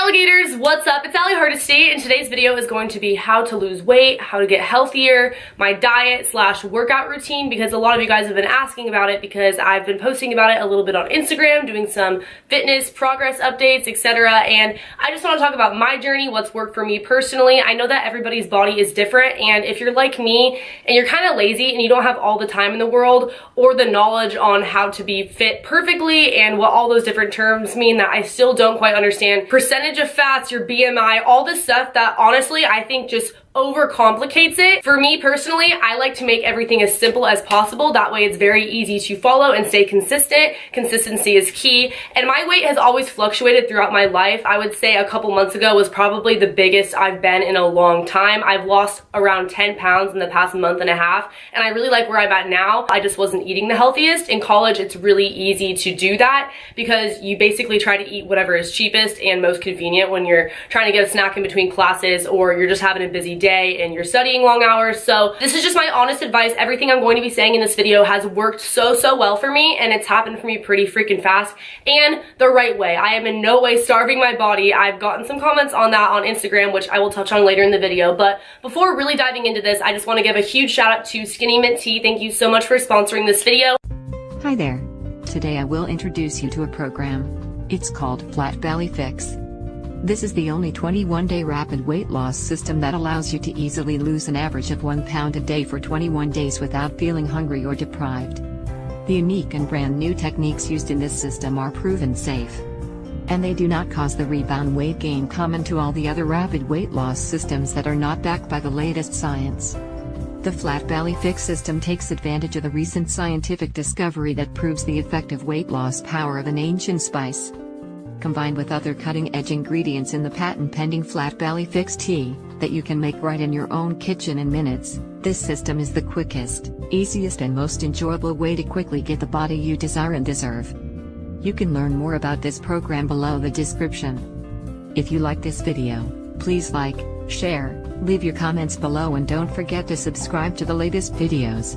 alligators, what's up? It's Allie Hardesty, and today's video is going to be how to lose weight, how to get healthier, my diet slash workout routine, because a lot of you guys have been asking about it because I've been posting about it a little bit on Instagram, doing some fitness progress updates, etc. And I just want to talk about my journey, what's worked for me personally. I know that everybody's body is different, and if you're like me and you're kind of lazy and you don't have all the time in the world or the knowledge on how to be fit perfectly and what all those different terms mean that I still don't quite understand, percentage of fats, your BMI, all this stuff that honestly I think just overcomplicates it. For me personally, I like to make everything as simple as possible. That way it's very easy to follow and stay consistent. Consistency is key. And my weight has always fluctuated throughout my life. I would say a couple months ago was probably the biggest I've been in a long time. I've lost around 10 pounds in the past month and a half, and I really like where I'm at now. I just wasn't eating the healthiest. In college, it's really easy to do that because you basically try to eat whatever is cheapest and most convenient when you're trying to get a snack in between classes or you're just having a busy day and you're studying long hours. So this is just my honest advice. Everything I'm going to be saying in this video has worked so well for me, and it's happened for me pretty freaking fast and the right way. I am in no way starving my body. I've gotten some comments on that on Instagram, which I will touch on later in the video. But before really diving into this, I just want to give a huge shout out to Skinny Mint Tea. Thank you so much for sponsoring this video. Hi there. Today I will introduce you to a program. It's called Flat Belly Fix. This is the only 21-day rapid weight loss system that allows you to easily lose an average of 1 pound a day for 21 days without feeling hungry or deprived. The unique and brand new techniques used in this system are proven safe, and they do not cause the rebound weight gain common to all the other rapid weight loss systems that are not backed by the latest science. The Flat Belly Fix system takes advantage of the recent scientific discovery that proves the effective weight loss power of an ancient spice, combined with other cutting-edge ingredients in the patent-pending Flat Belly Fix tea, that you can make right in your own kitchen in minutes. This system is the quickest, easiest and most enjoyable way to quickly get the body you desire and deserve. You can learn more about this program below the description. If you like this video, please like, share, leave your comments below, and don't forget to subscribe to the latest videos.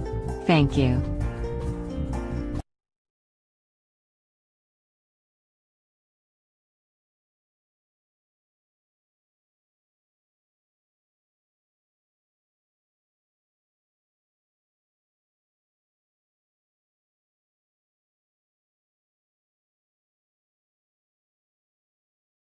Thank you.